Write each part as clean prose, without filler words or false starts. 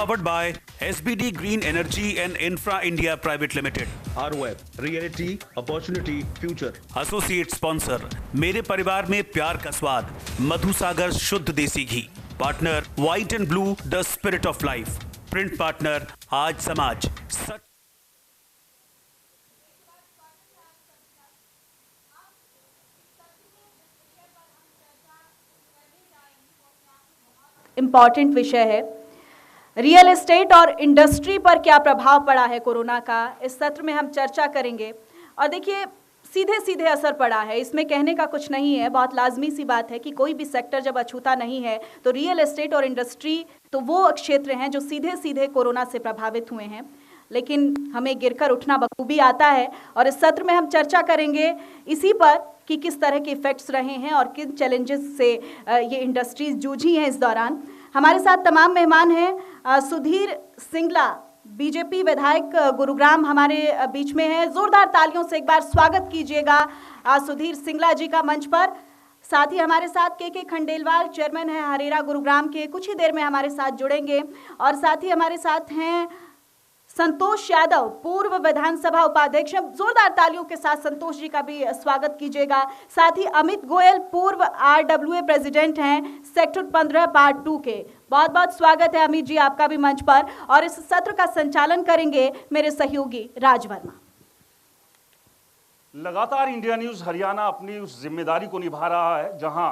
powered by SBD Green Energy and Infra India Private Limited. ROF, Reality, Opportunity, Future. Associate sponsor मेरे परिवार में प्यार का स्वाद, मधुसागर शुद्ध देसी घी। Partner white and blue, the spirit of life. Print partner Aaj Samaj. Important विषय है, रियल एस्टेट और इंडस्ट्री पर क्या प्रभाव पड़ा है कोरोना का। इस सत्र में हम चर्चा करेंगे। और देखिए, सीधे सीधे असर पड़ा है, इसमें कहने का कुछ नहीं है। बहुत लाजमी सी बात है कि कोई भी सेक्टर जब अछूता नहीं है तो रियल एस्टेट और इंडस्ट्री तो वो क्षेत्र हैं जो सीधे सीधे कोरोना से प्रभावित हुए हैं। लेकिन हमें गिरकर उठना बखूबी आता है और इस सत्र में हम चर्चा करेंगे इसी पर कि किस तरह के इफेक्ट्स रहे हैं और किन चैलेंजेस से ये इंडस्ट्रीज जूझी हैं इस दौरान। हमारे साथ तमाम मेहमान हैं। सुधीर सिंगला, बीजेपी विधायक गुरुग्राम, हमारे बीच में है। जोरदार तालियों से एक बार स्वागत कीजिएगा सुधीर सिंगला जी का मंच पर। साथ ही हमारे साथ के खंडेलवाल, चेयरमैन है हरेरा गुरुग्राम के, कुछ ही देर में हमारे साथ जुड़ेंगे। और साथ ही हमारे साथ हैं संतोष यादव, पूर्व विधानसभा उपाध्यक्ष। जोरदार तालियों के साथ संतोष जी का भी स्वागत कीजिएगा। साथ ही अमित गोयल, पूर्व RWA प्रेसिडेंट हैं सेक्टर 15 पार्ट 2 के। बहुत बहुत स्वागत है अमित जी आपका भी मंच पर। और इस सत्र का संचालन करेंगे मेरे सहयोगी राज वर्मा। लगातार इंडिया न्यूज हरियाणा अपनी उस जिम्मेदारी को निभा रहा है जहां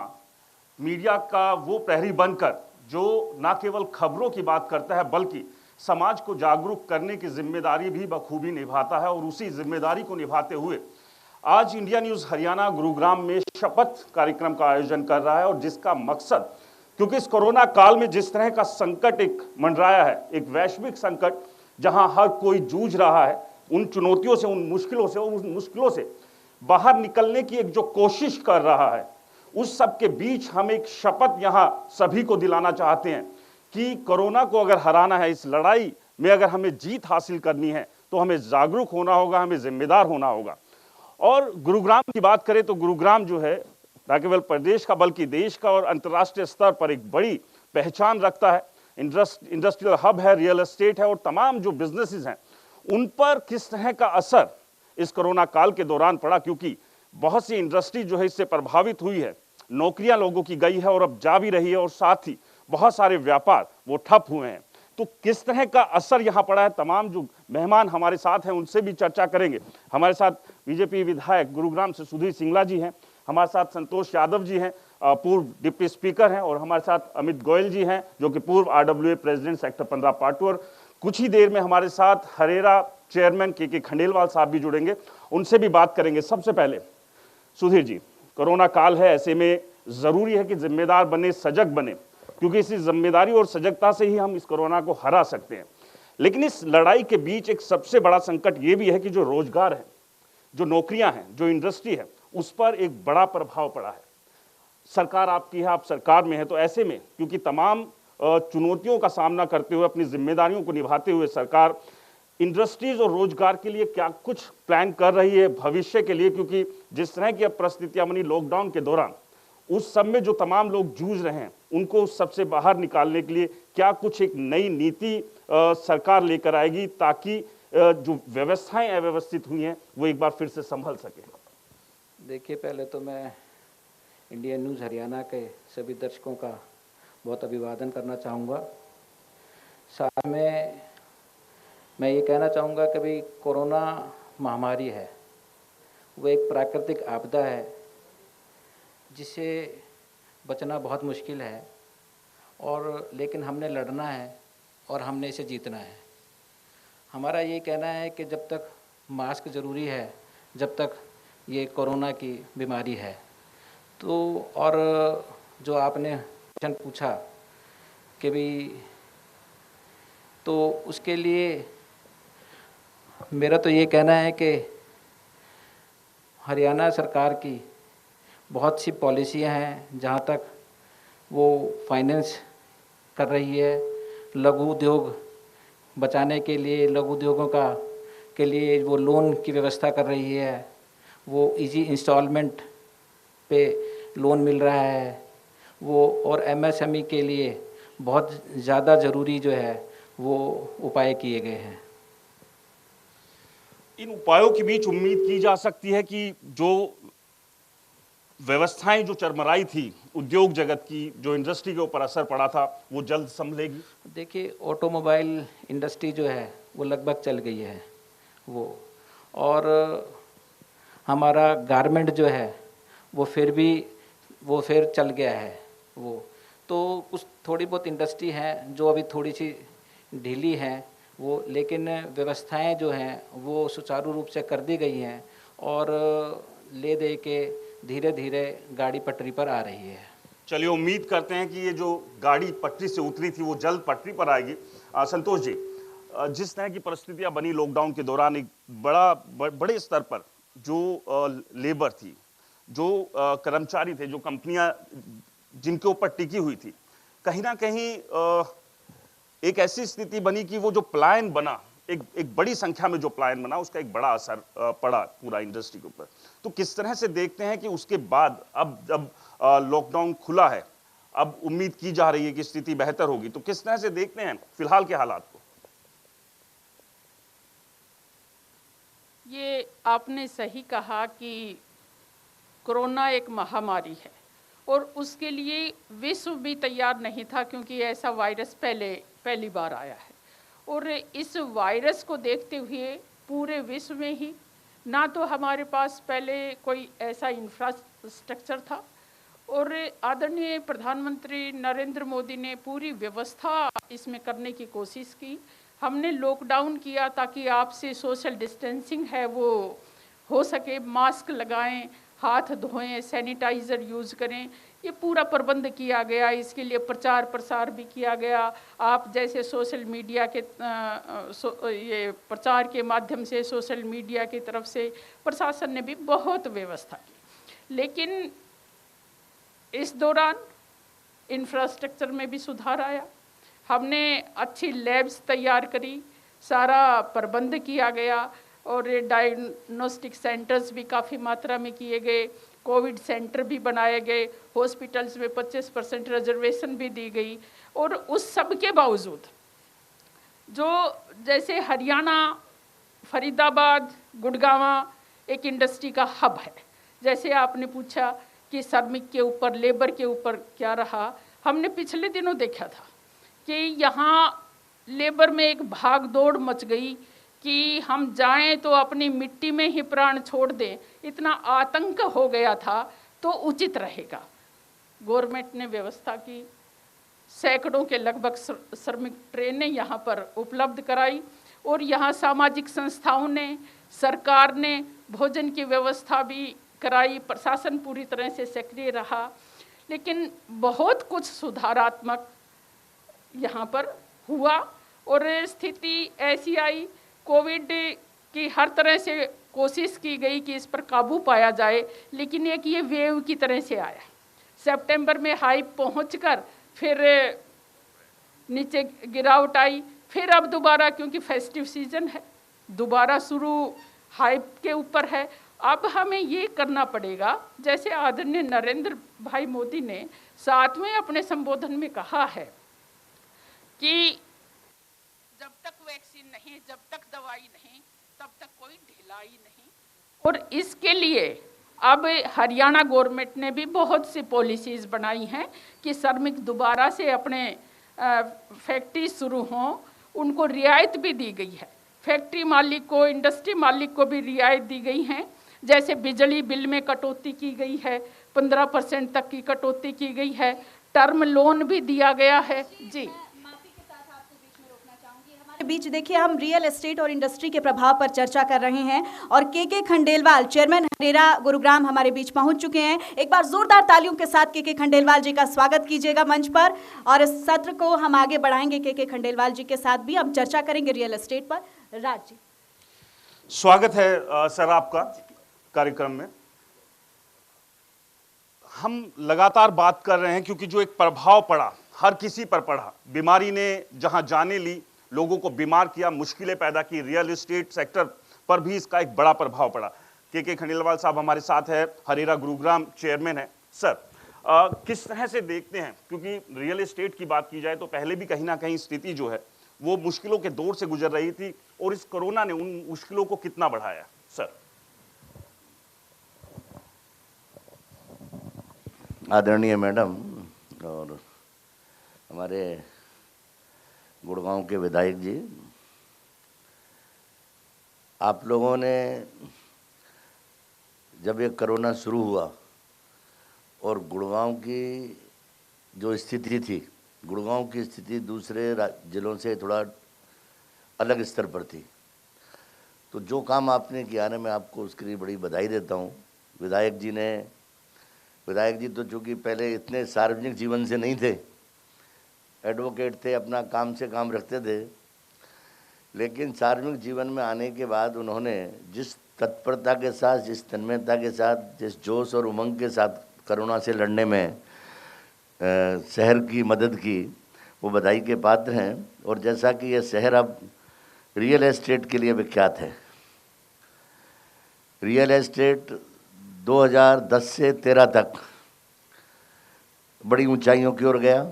मीडिया का वो प्रहरी बनकर जो न केवल खबरों की बात करता है बल्कि समाज को जागरूक करने की जिम्मेदारी भी बखूबी निभाता है। और उसी जिम्मेदारी को निभाते हुए आज इंडिया न्यूज हरियाणा गुरुग्राम में शपथ कार्यक्रम का आयोजन कर रहा है। और जिसका मकसद, क्योंकि इस कोरोना काल में जिस तरह का संकट एक मंडराया है, एक वैश्विक संकट जहां हर कोई जूझ रहा है, उन चुनौतियों से, उन मुश्किलों से बाहर निकलने की एक जो कोशिश कर रहा है, उस सब के बीच हम एक शपथ यहां सभी को दिलाना चाहते हैं कि कोरोना को अगर हराना है, इस लड़ाई में अगर हमें जीत हासिल करनी है तो हमें जागरूक होना होगा, हमें जिम्मेदार होना होगा। और गुरुग्राम की बात करें तो गुरुग्राम जो है न केवल प्रदेश का बल्कि देश का और अंतर्राष्ट्रीय स्तर पर एक बड़ी पहचान रखता है। इंडस्ट्रियल हब है, रियल एस्टेट है और तमाम जो बिजनेसेस हैं उन पर किस तरह का असर इस कोरोना काल के दौरान पड़ा, क्योंकि बहुत सी इंडस्ट्री जो है इससे प्रभावित हुई है, नौकरियां लोगों की गई है और अब जा भी रही है, और साथ ही बहुत सारे व्यापार वो ठप हुए हैं। तो किस तरह का असर यहाँ पड़ा है, तमाम जो मेहमान हमारे साथ हैं उनसे भी चर्चा करेंगे। हमारे साथ बीजेपी विधायक गुरुग्राम से सुधीर सिंगला जी हैं, हमारे साथ संतोष यादव जी हैं, पूर्व डिप्टी स्पीकर हैं, और हमारे साथ अमित गोयल जी हैं जो कि पूर्व RWA प्रेसिडेंट सेक्टर 15 पार्ट 2। और कुछ ही देर में हमारे साथ हरेरा चेयरमैन के खंडेलवाल साहब भी जुड़ेंगे, उनसे भी बात करेंगे। सबसे पहले सुधीर जी, कोरोना काल है, ऐसे में जरूरी है कि जिम्मेदार बने, सजग बने, क्योंकि इसी जिम्मेदारी और सजगता से ही हम इस कोरोना को हरा सकते हैं। लेकिन इस लड़ाई के बीच एक सबसे बड़ा संकट ये भी है कि जो रोजगार है, जो नौकरियां हैं, जो इंडस्ट्री है, उस पर एक बड़ा प्रभाव पड़ा है। सरकार आपकी है, आप सरकार में है, तो ऐसे में क्योंकि तमाम चुनौतियों का सामना करते हुए, अपनी जिम्मेदारियों को निभाते हुए सरकार इंडस्ट्रीज और रोजगार के लिए क्या कुछ प्लान कर रही है भविष्य के लिए, क्योंकि जिस तरह की अब परिस्थितियां बनी लॉकडाउन के दौरान, उस सब में जो तमाम लोग जूझ रहे हैं उनको उस सबसे बाहर निकालने के लिए क्या कुछ एक नई नीति सरकार लेकर आएगी ताकि जो व्यवस्थाएं अव्यवस्थित हुई हैं वो एक बार फिर से संभल सके। देखिए, पहले तो मैं इंडिया न्यूज़ हरियाणा के सभी दर्शकों का बहुत अभिवादन करना चाहूँगा। साथ में मैं ये कहना चाहूँगा कि भाई कोरोना महामारी है, वो एक प्राकृतिक आपदा है जिससे बचना बहुत मुश्किल है, और लेकिन हमने लड़ना है और हमने इसे जीतना है। हमारा ये कहना है कि जब तक मास्क ज़रूरी है, जब तक ये कोरोना की बीमारी है, तो और जो आपने क्वेश्चन पूछा कि भाई, तो उसके लिए मेरा तो ये कहना है कि हरियाणा सरकार की बहुत सी पॉलिसियां हैं जहां तक वो फाइनेंस कर रही है, लघु उद्योग बचाने के लिए, लघु उद्योगों के लिए वो लोन की व्यवस्था कर रही है, वो इजी इंस्टॉलमेंट पे लोन मिल रहा है वो, और MSME के लिए बहुत ज़्यादा ज़रूरी जो है वो उपाय किए गए हैं। इन उपायों के बीच उम्मीद की जा सकती है कि जो व्यवस्थाएं जो चरमराई थी उद्योग जगत की, जो इंडस्ट्री के ऊपर असर पड़ा था, वो जल्द संभलेगी। देखिए, ऑटोमोबाइल इंडस्ट्री जो है वो लगभग चल गई है वो, और हमारा गारमेंट जो है वो फिर चल गया है वो। तो कुछ थोड़ी बहुत इंडस्ट्री हैं जो अभी थोड़ी सी ढीली हैं वो, लेकिन व्यवस्थाएं जो हैं वो सुचारू रूप से कर दी गई हैं और ले दे के धीरे धीरे गाड़ी पटरी पर आ रही है। चलिए, उम्मीद करते हैं कि ये जो गाड़ी पटरी से उतरी थी वो जल्द पटरी पर आएगी। संतोष जी, जिस तरह की परिस्थितियां बनी लॉकडाउन के दौरान, एक बड़े स्तर पर जो लेबर थी, जो कर्मचारी थे, जो कंपनियां जिनके ऊपर टिकी हुई थी, कहीं ना कहीं एक ऐसी स्थिति बनी कि वो जो पलायन बना, एक बड़ी संख्या में जो पलायन बना, उसका एक बड़ा असर पड़ा पूरा इंडस्ट्री के ऊपर। तो किस तरह से देखते हैं कि उसके बाद अब जब लॉकडाउन खुला है, अब उम्मीद की जा रही है कि स्थिति बेहतर होगी, तो किस तरह से देखते हैं फिलहाल के हालात को? ये आपने सही कहा कि कोरोना एक महामारी है और उसके लिए विश्व भी तैयार नहीं था, क्योंकि ऐसा वायरस पहली बार आया है। और इस वायरस को देखते हुए पूरे विश्व में ही ना तो हमारे पास पहले कोई ऐसा इंफ्रास्ट्रक्चर था, और आदरणीय प्रधानमंत्री नरेंद्र मोदी ने पूरी व्यवस्था इसमें करने की कोशिश की। हमने लॉकडाउन किया ताकि आपसे सोशल डिस्टेंसिंग है वो हो सके, मास्क लगाएं, हाथ धोएं, सैनिटाइज़र यूज़ करें, ये पूरा प्रबंध किया गया। इसके लिए प्रचार प्रसार भी किया गया। आप जैसे सोशल मीडिया के ये प्रचार के माध्यम से सोशल मीडिया की तरफ से प्रशासन ने भी बहुत व्यवस्था की। लेकिन इस दौरान इंफ्रास्ट्रक्चर में भी सुधार आया। हमने अच्छी लैब्स तैयार करी, सारा प्रबंध किया गया, और डायग्नोस्टिक सेंटर्स भी काफ़ी मात्रा में किए गए, कोविड सेंटर भी बनाए गए, हॉस्पिटल्स में 25% रिजर्वेशन भी दी गई। और उस सब के बावजूद जो जैसे हरियाणा, फरीदाबाद, गुड़गांव एक इंडस्ट्री का हब है, जैसे आपने पूछा कि श्रमिक के ऊपर, लेबर के ऊपर क्या रहा, हमने पिछले दिनों देखा था कि यहाँ लेबर में एक भाग दौड़ मच गई कि हम जाएं तो अपनी मिट्टी में ही प्राण छोड़ दें, इतना आतंक हो गया था, तो उचित रहेगा। गवर्नमेंट ने व्यवस्था की, सैकड़ों के लगभग श्रमिक ट्रेनें यहाँ पर उपलब्ध कराई, और यहाँ सामाजिक संस्थाओं ने, सरकार ने भोजन की व्यवस्था भी कराई। प्रशासन पूरी तरह से सक्रिय रहा, लेकिन बहुत कुछ सुधारात्मक यहाँ पर हुआ और स्थिति ऐसी आई, कोविड की हर तरह से कोशिश की गई कि इस पर काबू पाया जाए, लेकिन एक ये वेव की तरह से आया। सितंबर में हाई पहुंचकर फिर नीचे गिरावट आई, फिर अब दोबारा, क्योंकि फेस्टिव सीजन है, दोबारा शुरू हाई के ऊपर है। अब हमें ये करना पड़ेगा, जैसे आदरणीय नरेंद्र भाई मोदी ने 7वें अपने संबोधन में कहा है कि जब तक वैक्सीन नहीं, जब तक दवाई नहीं, तब तक कोई ढिलाई नहीं। और इसके लिए अब हरियाणा गवर्नमेंट ने भी बहुत सी पॉलिसीज़ बनाई हैं कि श्रमिक दोबारा से अपने फैक्ट्री शुरू हों, उनको रियायत भी दी गई है। फैक्ट्री मालिक को, इंडस्ट्री मालिक को भी रियायत दी गई हैं, जैसे बिजली बिल में कटौती की गई है, 15% तक की कटौती की गई है, टर्म लोन भी दिया गया है। जी, बीच देखिए, हम रियल एस्टेट और इंडस्ट्री के प्रभाव पर चर्चा कर रहे हैं और के खंडेलवाल, चेयरमैन हरेरा गुरुग्राम, हमारे बीच पहुंच चुके हैं। एक बार जोरदार तालियों के साथ के खंडेलवाल जी का स्वागत कीजिएगा मंच पर, और इस सत्र को हम आगे बढ़ाएंगे। के खंडेलवाल जी के साथ भी हम चर्चा करेंगे रियल एस्टेट पर। राज जी, स्वागत है सर आपका कार्यक्रम में। हम लगातार बात कर रहे हैं क्योंकि जो एक प्रभाव पड़ा, हर किसी पर पड़ा, बीमारी ने जहां जाने ली, लोगों को बीमार किया, मुश्किलें पैदा की, रियल एस्टेट सेक्टर पर भी इसका एक बड़ा प्रभाव पड़ा। के खंडेलवाल साहब हमारे साथ है, हरेरा गुरुग्राम चेयरमैन है। सर, किस तरह से देखते हैं, क्योंकि रियल एस्टेट की बात की जाए तो पहले भी कहीं ना कहीं स्थिति जो है वो मुश्किलों के दौर से गुजर रही थी और इस कोरोना ने उन मुश्किलों को कितना बढ़ाया? सर। आदरणीय मैडम और हमारे गुड़गांव के विधायक जी, आप लोगों ने जब ये कोरोना शुरू हुआ और गुड़गांव की जो स्थिति थी, गुड़गांव की स्थिति दूसरे जिलों से थोड़ा अलग स्तर पर थी, तो जो काम आपने किया ना, मैं आपको उसके लिए बड़ी बधाई देता हूँ। विधायक जी तो चूँकि पहले इतने सार्वजनिक जीवन से नहीं थे, एडवोकेट थे, अपना काम से काम रखते थे, लेकिन सार्वजनिक जीवन में आने के बाद उन्होंने जिस तत्परता के साथ, जिस तन्मयता के साथ, जिस जोश और उमंग के साथ कोरोना से लड़ने में शहर की मदद की, वो बधाई के पात्र हैं। और जैसा कि यह शहर अब रियल एस्टेट के लिए विख्यात है, रियल एस्टेट 2010 से 13 तक बड़ी ऊंचाइयों की ओर गया।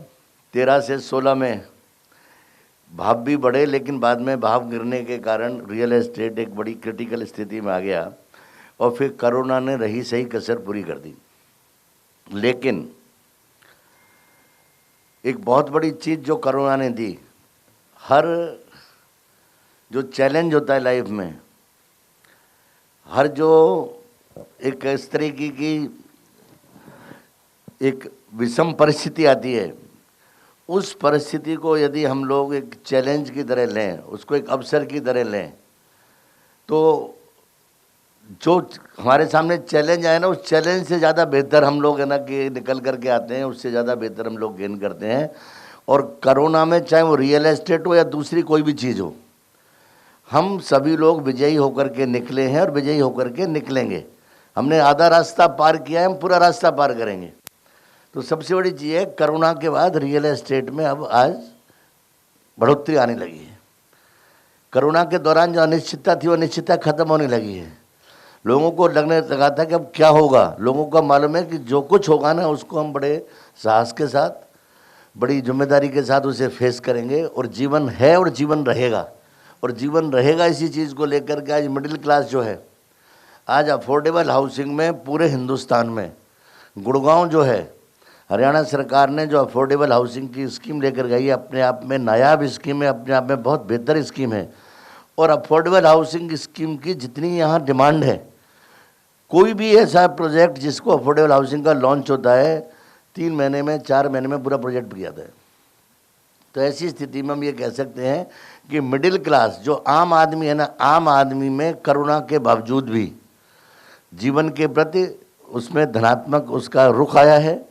13 से 16 में भाव भी बढ़े, लेकिन बाद में भाव गिरने के कारण रियल एस्टेट एक बड़ी क्रिटिकल स्थिति में आ गया और फिर कोरोना ने रही सही कसर पूरी कर दी। लेकिन एक बहुत बड़ी चीज़ जो कोरोना ने दी, हर जो चैलेंज होता है लाइफ में, हर जो एक इस तरीके की एक विषम परिस्थिति आती है, उस परिस्थिति को यदि हम लोग एक चैलेंज की तरह लें, उसको एक अवसर की तरह लें, तो जो हमारे सामने चैलेंज आए ना, उस चैलेंज से ज़्यादा बेहतर हम लोग है ना कि निकल करके आते हैं, उससे ज़्यादा बेहतर हम लोग गेन करते हैं। और कोरोना में चाहे वो रियल एस्टेट हो या दूसरी कोई भी चीज़ हो, हम सभी लोग विजयी होकर के निकले हैं और विजयी होकर के निकलेंगे। हमने आधा रास्ता पार किया है, हम पूरा रास्ता पार करेंगे। तो सबसे बड़ी चीज़ है, कोरोना के बाद रियल एस्टेट में अब आज बढ़ोतरी आने लगी है। कोरोना के दौरान जो अनिश्चितता थी, वो अनिश्चितता खत्म होने लगी है। लोगों को लगने लगा था कि अब क्या होगा। लोगों को मालूम है कि जो कुछ होगा ना, उसको हम बड़े साहस के साथ, बड़ी जिम्मेदारी के साथ उसे फेस करेंगे। और जीवन है और जीवन रहेगा, और जीवन रहेगा इसी चीज़ को लेकर के। आज मिडिल क्लास जो है, आज अफोर्डेबल हाउसिंग में पूरे हिंदुस्तान में गुड़गांव जो है, हरियाणा सरकार ने जो अफोर्डेबल हाउसिंग की स्कीम लेकर गई है, अपने आप में नायाब स्कीम है, अपने आप में बहुत बेहतर स्कीम है। और अफोर्डेबल हाउसिंग स्कीम की जितनी यहाँ डिमांड है, कोई भी ऐसा प्रोजेक्ट जिसको अफोर्डेबल हाउसिंग का लॉन्च होता है, 3 महीने में, 4 महीने में पूरा प्रोजेक्ट बिक जाता है। तो ऐसी स्थिति में हम ये कह सकते हैं कि मिडिल क्लास जो आम आदमी है ना, आम आदमी में कोरोना के बावजूद भी जीवन के प्रति उसमें धनात्मक उसका रुख आया है।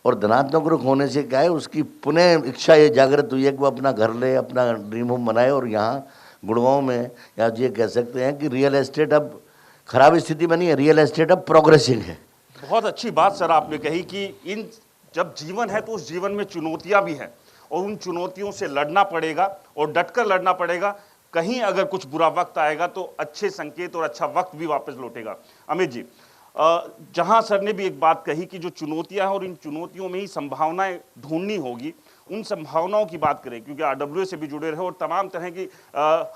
और धनात्मक रुख होने से क्या है, उसकी पुनः इच्छा ये जागृत हुई है कि वो अपना घर ले, अपना ड्रीम होम बनाए। और यहाँ गुड़गांव में या ये कह सकते हैं कि रियल एस्टेट अब खराब स्थिति में नहीं है, रियल एस्टेट अब प्रोग्रेसिंग है। बहुत अच्छी बात सर आपने कही कि इन जब जीवन है तो उस जीवन में चुनौतियां भी हैं और उन चुनौतियों से लड़ना पड़ेगा और डटकर लड़ना पड़ेगा। कहीं अगर कुछ बुरा वक्त आएगा तो अच्छे संकेत और अच्छा वक्त भी वापस लौटेगा। अमित जी, जहां सर ने भी एक बात कही कि जो चुनौतियां हैं और इन चुनौतियों में ही संभावनाएं ढूंढनी होगी, उन संभावनाओं की बात करें, क्योंकि आरडब्ल्यूए से भी जुड़े रहे और तमाम तरह की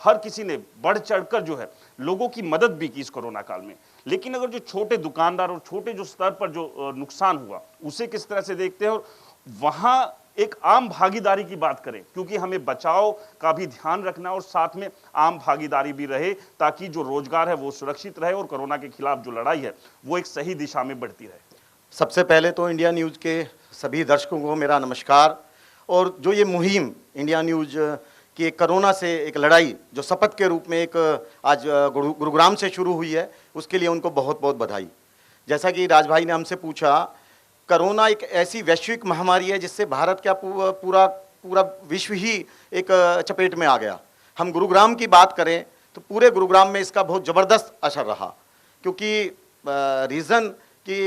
हर किसी ने बढ़ चढ़कर जो है लोगों की मदद भी की इस कोरोना काल में। लेकिन अगर जो छोटे दुकानदार और छोटे जो स्तर पर जो नुकसान हुआ, उसे किस तरह से देखते हैं और वहां एक आम भागीदारी की बात करें, क्योंकि हमें बचाव का भी ध्यान रखना और साथ में आम भागीदारी भी रहे, ताकि जो रोजगार है वो सुरक्षित रहे और कोरोना के खिलाफ जो लड़ाई है वो एक सही दिशा में बढ़ती रहे। सबसे पहले तो इंडिया न्यूज़ के सभी दर्शकों को मेरा नमस्कार। और जो ये मुहिम इंडिया न्यूज़ की एक कोरोना से एक लड़ाई जो शपथ के रूप में एक आज गुरुग्राम से शुरू हुई है, उसके लिए उनको बहुत बहुत बधाई। जैसा कि राज भाई ने हमसे पूछा, कोरोना एक ऐसी वैश्विक महामारी है जिससे भारत का पूरा विश्व ही एक चपेट में आ गया। हम गुरुग्राम की बात करें तो पूरे गुरुग्राम में इसका बहुत ज़बरदस्त असर रहा, क्योंकि रीज़न कि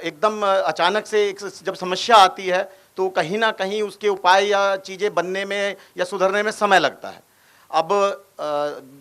एकदम अचानक से जब समस्या आती है तो कहीं ना कहीं उसके उपाय या चीज़ें बनने में या सुधरने में समय लगता है। अब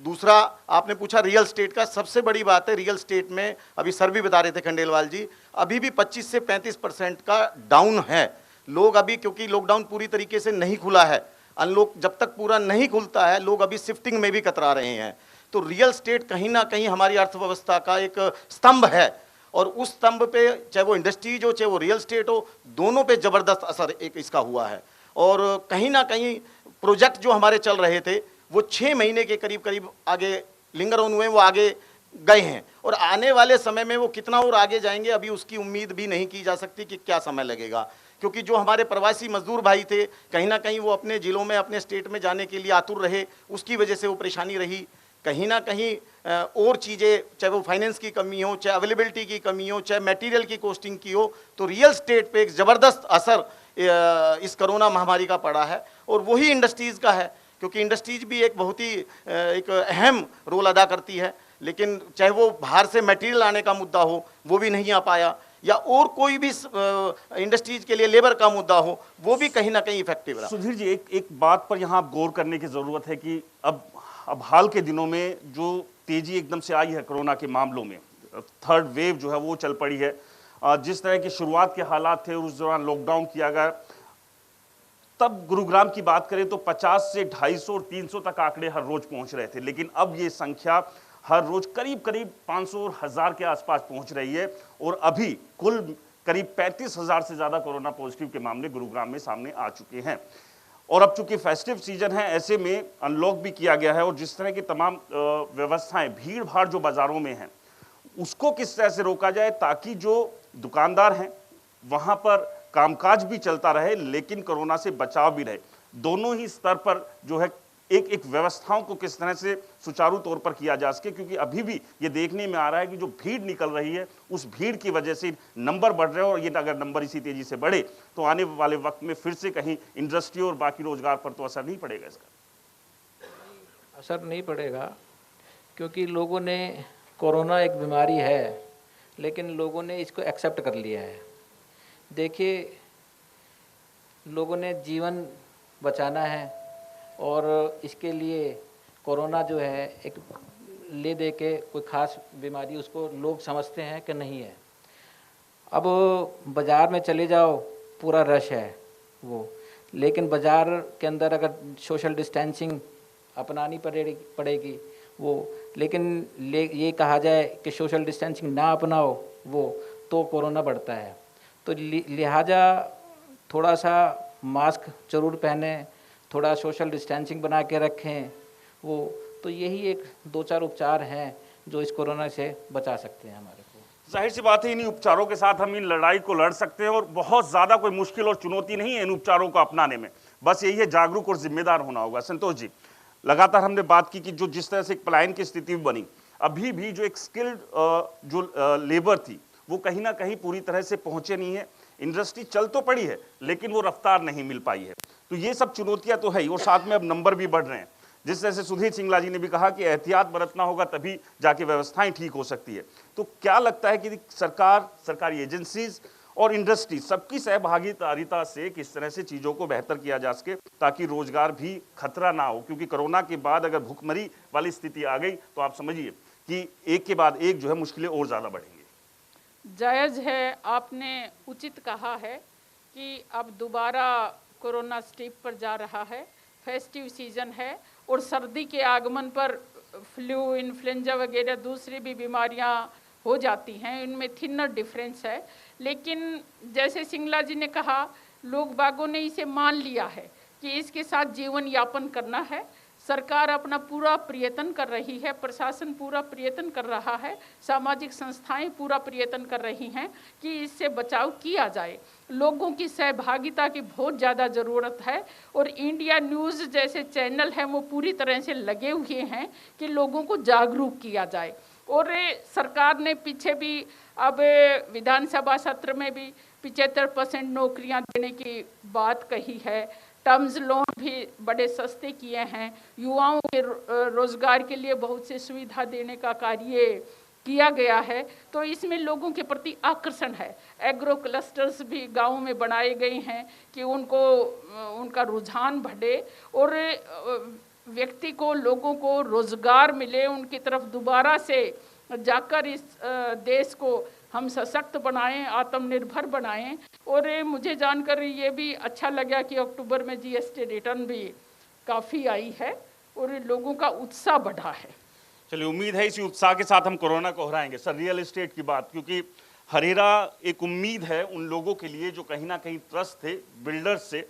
दूसरा आपने पूछा रियल स्टेट का, सबसे बड़ी बात है रियल स्टेट में अभी सर भी बता रहे थे खंडेलवाल जी, अभी भी 25 से 35% का डाउन है। लोग अभी, क्योंकि लॉकडाउन पूरी तरीके से नहीं खुला है, अनलॉक जब तक पूरा नहीं खुलता है, लोग अभी शिफ्टिंग में भी कतरा रहे हैं। तो रियल स्टेट कहीं ना कहीं हमारी अर्थव्यवस्था का एक स्तंभ है, और उस स्तंभ पे चाहे वो इंडस्ट्रीज हो चाहे वो रियल स्टेट हो, दोनों पे ज़बरदस्त असर एक इसका हुआ है। और कहीं ना कहीं प्रोजेक्ट जो हमारे चल रहे थे वो 6 महीने के करीब करीब आगे लिंगर ऑन हुए, वो आगे गए हैं, और आने वाले समय में वो कितना और आगे जाएंगे अभी उसकी उम्मीद भी नहीं की जा सकती कि क्या समय लगेगा। क्योंकि जो हमारे प्रवासी मजदूर भाई थे, कहीं ना कहीं वो अपने ज़िलों में अपने स्टेट में जाने के लिए आतुर रहे, उसकी वजह से वो परेशानी रही। कहीं ना कहीं और चीज़ें, चाहे वो फाइनेंस की कमी हो, चाहे अवेलेबिलिटी की कमी हो, चाहे मटेरियल की कॉस्टिंग की हो, तो रियल स्टेट पे एक ज़बरदस्त असर इस कोरोना महामारी का पड़ा है, और वही इंडस्ट्रीज़ का है। क्योंकि इंडस्ट्रीज भी एक बहुत ही एक अहम रोल अदा करती है, लेकिन चाहे वो बाहर से मटेरियल आने का मुद्दा हो वो भी नहीं आ पाया, या और कोई भी इंडस्ट्रीज के लिए लेबर का मुद्दा हो वो भी कहीं ना कहीं इफेक्टिव रहा। सुधीर जी, एक बात पर यहाँ आप गौर करने की ज़रूरत है कि अब हाल के दिनों में जो तेजी एकदम से आई है कोरोना के मामलों में, थर्ड वेव जो है वो चल पड़ी है। जिस तरह की शुरुआत के हालात थे उस दौरान लॉकडाउन किया गया, तब गुरुग्राम की बात करें तो 50 से 250 और 300 तक आंकड़े हर रोज पहुंच रहे थे, लेकिन अब ये संख्या हर रोज करीब करीब 500 और 1000 के आसपास पहुंच रही है, और अभी कुल करीब 35,000 से ज़्यादा कोरोना पॉजिटिव के मामले गुरुग्राम में सामने आ चुके हैं। और अब चूंकि फेस्टिव सीजन है, ऐसे में अनलॉक भी किया गया है, और जिस तरह की तमाम व्यवस्थाएं, भीड़ भाड़ जो बाजारों में है उसको किस तरह से रोका जाए ताकि जो दुकानदार हैं वहां पर कामकाज भी चलता रहे लेकिन कोरोना से बचाव भी रहे। दोनों ही स्तर पर जो है एक व्यवस्थाओं को किस तरह से सुचारू तौर पर किया जा सके, क्योंकि अभी भी ये देखने में आ रहा है कि जो भीड़ निकल रही है उस भीड़ की वजह से नंबर बढ़ रहे हैं, और ये अगर नंबर इसी तेजी से बढ़े तो आने वाले वक्त में फिर से कहीं इंडस्ट्री और बाकी रोजगार पर तो असर नहीं पड़ेगा। इसका असर नहीं पड़ेगा, क्योंकि लोगों ने, कोरोना एक बीमारी है लेकिन लोगों ने इसको एक्सेप्ट कर लिया है। देखिए, लोगों ने जीवन बचाना है, और इसके लिए कोरोना जो है एक ले दे के कोई ख़ास बीमारी उसको लोग समझते हैं कि नहीं है। अब बाज़ार में चले जाओ, पूरा रश है वो, लेकिन बाज़ार के अंदर अगर सोशल डिस्टेंसिंग अपनानी पड़ेगी वो, लेकिन ये कहा जाए कि सोशल डिस्टेंसिंग ना अपनाओ वो, तो कोरोना बढ़ता है। तो लिहाजा थोड़ा सा मास्क ज़रूर पहने, थोड़ा सोशल डिस्टेंसिंग बना के रखें वो, तो यही एक 2-4 उपचार हैं जो इस कोरोना से बचा सकते हैं हमारे को। जाहिर सी बात है, इन्हीं उपचारों के साथ हम इन लड़ाई को लड़ सकते हैं, और बहुत ज़्यादा कोई मुश्किल और चुनौती नहीं है इन उपचारों को अपनाने में। बस यही है, जागरूक और जिम्मेदार होना होगा। संतोष जी, लगातार हमने बात की कि जो जिस तरह से एक पलायन की स्थिति बनी, अभी भी जो एक स्किल्ड जो लेबर थी वो कहीं ना कहीं पूरी तरह से पहुंचे नहीं है। इंडस्ट्री चल तो पड़ी है लेकिन वो रफ्तार नहीं मिल पाई है। तो ये सब चुनौतियां तो है ही, और साथ में अब नंबर भी बढ़ रहे हैं। जिस तरह से सुधीर सिंगला जी ने भी कहा कि एहतियात बरतना होगा तभी जाके व्यवस्थाएं ठीक हो सकती है। तो क्या लगता है कि सरकार, सरकारी एजेंसीज और इंडस्ट्री सबकी सहभागिता से किस तरह से चीज़ों को बेहतर किया जा सके ताकि रोजगार भी खतरा ना हो? क्योंकि कोरोना के बाद अगर भूखमरी वाली स्थिति आ गई तो आप समझिए कि एक के बाद एक जो है मुश्किलें और ज़्यादा बढ़ेंगी। जायज़ है, आपने उचित कहा है कि अब दोबारा कोरोना स्टेप पर जा रहा है, फेस्टिव सीजन है, और सर्दी के आगमन पर फ्लू, इन्फ्लुएंजा वगैरह दूसरी भी बीमारियां हो जाती हैं, इनमें थिनर डिफरेंस है। लेकिन जैसे सिंगला जी ने कहा, लोग बागों ने इसे मान लिया है कि इसके साथ जीवन यापन करना है। सरकार अपना पूरा प्रयत्न कर रही है, प्रशासन पूरा प्रयत्न कर रहा है, सामाजिक संस्थाएं पूरा प्रयत्न कर रही हैं कि इससे बचाव किया जाए। लोगों की सहभागिता की बहुत ज़्यादा ज़रूरत है, और इंडिया न्यूज़ जैसे चैनल हैं वो पूरी तरह से लगे हुए हैं कि लोगों को जागरूक किया जाए। और सरकार ने पीछे भी अब विधानसभा सत्र में भी 75% नौकरियां देने की बात कही है, टर्म्स लोन भी बड़े सस्ते किए हैं, युवाओं के रोजगार के लिए बहुत सी सुविधा देने का कार्य किया गया है। तो इसमें लोगों के प्रति आकर्षण है। एग्रो क्लस्टर्स भी गाँव में बनाए गए हैं कि उनका रुझान बढ़े और व्यक्ति को, लोगों को रोजगार मिले, उनकी तरफ दोबारा से जाकर इस देश को हम सशक्त बनाएं, आत्मनिर्भर बनाएं। और मुझे जानकर ये भी अच्छा लगा कि अक्टूबर में जीएसटी रिटर्न भी काफ़ी आई है और लोगों का उत्साह बढ़ा है। चलिए, उम्मीद है इसी उत्साह के साथ हम कोरोना को हराएंगे। सर, रियल एस्टेट की बात, क्योंकि हरेरा एक उम्मीद है उन लोगों के लिए जो कहीं ना कहीं त्रस्त थे बिल्डर्स से,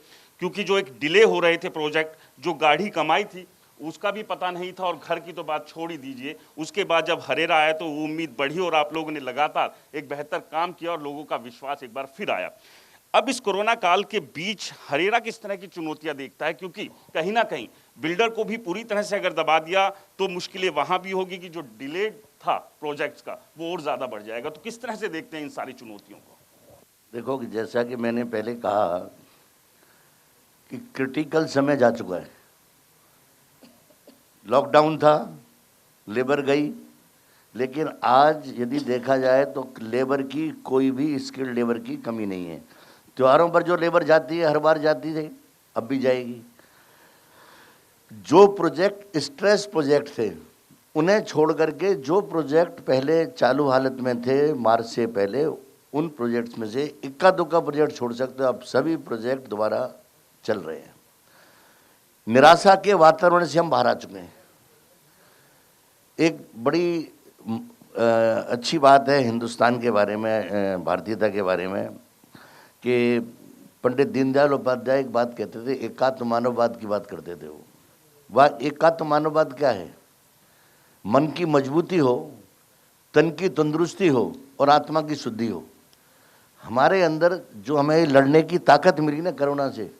क्योंकि जो एक डिले हो रहे थे प्रोजेक्ट, जो गाढ़ी कमाई थी उसका भी पता नहीं था, और घर की तो बात छोड़ ही दीजिए। उसके बाद जब हरेरा आया तो वो उम्मीद बढ़ी और आप लोगों ने लगातार एक बेहतर काम किया और लोगों का विश्वास एक बार फिर आया। अब इस कोरोना काल के बीच हरेरा किस तरह की चुनौतियां देखता है, क्योंकि कहीं ना कहीं बिल्डर को भी पूरी तरह से अगर दबा दिया तो मुश्किलें वहां भी होगी कि जो डिले था प्रोजेक्ट्स का वो और ज्यादा बढ़ जाएगा। तो किस तरह से देखते हैं इन सारी चुनौतियों को? देखो कि जैसा कि मैंने पहले कहा कि क्रिटिकल समय जा चुका है। लॉकडाउन था, लेबर गई, लेकिन आज यदि देखा जाए तो लेबर की, कोई भी स्किल्ड लेबर की कमी नहीं है। त्योहारों पर जो लेबर जाती है, हर बार जाती थी, अब भी जाएगी। जो प्रोजेक्ट स्ट्रेस प्रोजेक्ट थे उन्हें छोड़ करके जो प्रोजेक्ट पहले चालू हालत में थे मार्च से पहले, उन प्रोजेक्ट्स में से इक्का दुक्का प्रोजेक्ट छोड़ सकते हो, अब सभी प्रोजेक्ट दोबारा चल रहे हैं। निराशा के वातावरण से हम बाहर आ चुके हैं। एक बड़ी अच्छी बात है हिंदुस्तान के बारे में, भारतीयता के बारे में, कि पंडित दीनदयाल उपाध्याय एक बात कहते थे, एकात्म मानववाद की बात करते थे। वह एकात्म मानववाद क्या है? मन की मजबूती हो, तन की तंदुरुस्ती हो और आत्मा की शुद्धि हो। हमारे अंदर जो हमें लड़ने की ताकत मिली ना कोरोना से,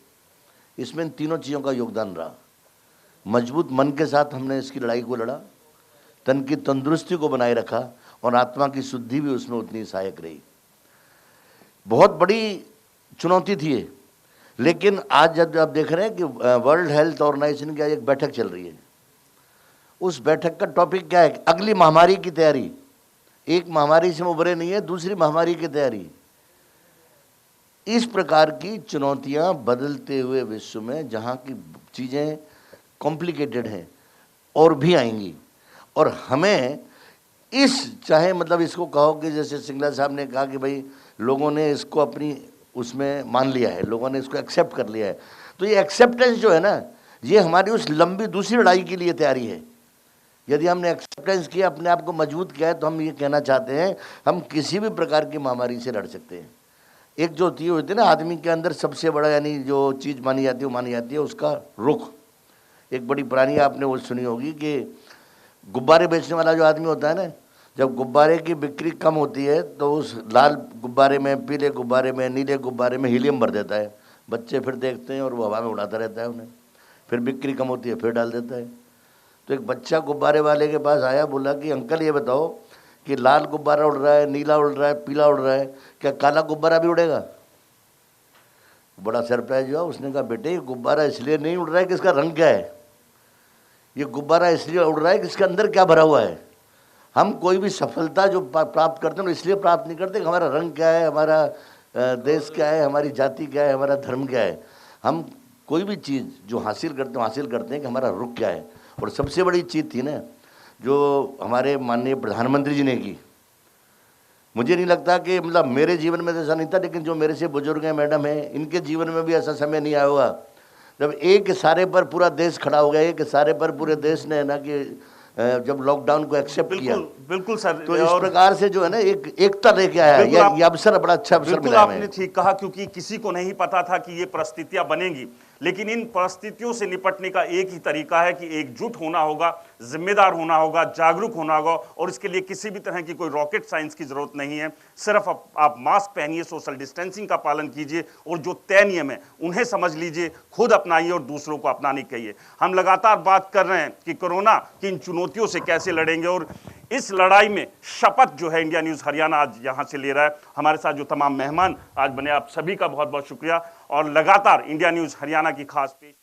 इसमें इन तीनों चीज़ों का योगदान रहा। मजबूत मन के साथ हमने इसकी लड़ाई को लड़ा, तन की तंदुरुस्ती को बनाए रखा और आत्मा की शुद्धि भी उसमें उतनी सहायक रही। बहुत बड़ी चुनौती थी ये, लेकिन आज जब आप देख रहे हैं कि वर्ल्ड हेल्थ ऑर्गेनाइजेशन की आज एक बैठक चल रही है, उस बैठक का टॉपिक क्या है? अगली महामारी की तैयारी। एक महामारी से उभरे नहीं है, दूसरी महामारी की तैयारी। इस प्रकार की चुनौतियां बदलते हुए विश्व में, जहां की चीज़ें कॉम्प्लिकेटेड हैं और भी आएंगी, और हमें चाहे मतलब इसको कहो कि जैसे सिंगला साहब ने कहा कि भाई लोगों ने इसको अपनी उसमें मान लिया है, लोगों ने इसको एक्सेप्ट कर लिया है, तो ये एक्सेप्टेंस जो है ना, ये हमारी उस लंबी दूसरी लड़ाई के लिए तैयारी है। यदि हमने एक्सेप्टेंस किया, अपने आप को मजबूत किया है, तो हम ये कहना चाहते हैं हम किसी भी प्रकार की महामारी से लड़ सकते हैं। एक जो चीज़ होती है ना, आदमी के अंदर सबसे बड़ा यानी जो चीज़ मानी जाती है वो मानी जाती है उसका रुख। एक बड़ी पुरानी आपने वो सुनी होगी कि गुब्बारे बेचने वाला जो आदमी होता है ना, जब गुब्बारे की बिक्री कम होती है तो उस लाल गुब्बारे में, पीले गुब्बारे में, नीले गुब्बारे में हीलियम भर देता है। बच्चे फिर देखते हैं और वो हवा में उड़ाता रहता है उन्हें। फिर बिक्री कम होती है, फिर डाल देता है। तो एक बच्चा गुब्बारे वाले के पास आया, बोला कि अंकल ये बताओ कि लाल गुब्बारा उड़ रहा है, नीला उड़ रहा है, पीला उड़ रहा है, क्या काला गुब्बारा भी उड़ेगा? बड़ा सरप्राइज हुआ। उसने कहा बेटे ये गुब्बारा इसलिए नहीं उड़ रहा है कि इसका रंग क्या है, ये गुब्बारा इसलिए उड़ रहा है कि इसके अंदर क्या भरा हुआ है। हम कोई भी सफलता जो प्राप्त करते हैं इसलिए प्राप्त नहीं करते कि हमारा रंग क्या है, हमारा देश क्या है, हमारी जाति क्या है, हमारा धर्म क्या है। हम कोई भी चीज़ जो हासिल करते हैं कि हमारा रुख क्या है। और सबसे बड़ी चीज़ थी ना जो हमारे माननीय प्रधानमंत्री जी ने की, मुझे नहीं लगता कि मतलब मेरे जीवन में तो ऐसा नहीं था, लेकिन जो मेरे से बुजुर्ग हैं, मैडम हैं, इनके जीवन में भी ऐसा समय नहीं आया होगा जब एक इशारे पर पूरा देश खड़ा हो गया। एक इशारे पर पूरे देश ने ना कि जब लॉकडाउन को एक्सेप्ट किया। बिल्कुल सर, तो इस प्रकार से जो है ना एकता लेके आया है। ये अवसर बड़ा अच्छा अवसर मिला है। आपने ठीक कहा, क्योंकि किसी को नहीं पता था कि ये परिस्थितियां बनेंगी, लेकिन इन परिस्थितियों से निपटने का एक ही तरीका है कि एकजुट होना होगा, जिम्मेदार होना होगा, जागरूक होना होगा। और इसके लिए किसी भी तरह की कोई रॉकेट साइंस की जरूरत नहीं है। सिर्फ आप मास्क पहनिए, सोशल डिस्टेंसिंग का पालन कीजिए और जो तय नियम है उन्हें समझ लीजिए, खुद अपनाइए और दूसरों को अपनाने कहिए। हम लगातार बात कर रहे हैं कि कोरोना की इन चुनौतियों से कैसे लड़ेंगे, और इस लड़ाई में शपथ जो है इंडिया न्यूज़ हरियाणा आज यहाँ से ले रहा है। हमारे साथ जो तमाम मेहमान आज बने, आप सभी का बहुत बहुत शुक्रिया। और लगातार इंडिया न्यूज़ हरियाणा की खास पेश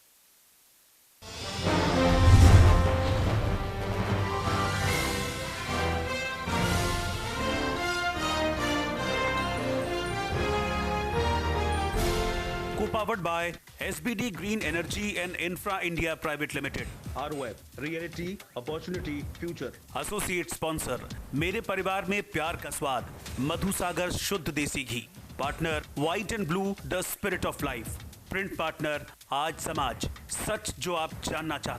Co-powered by SBD Green Energy and Infra India Private Limited. ROF, Reality, Opportunity, Future. Associate sponsor मेरे परिवार में प्यार का स्वाद, मधुसागर शुद्ध देसी घी। Partner white and blue the spirit of life. Print partner Aaj Samaj, सच जो आप जानना चाहते हैं।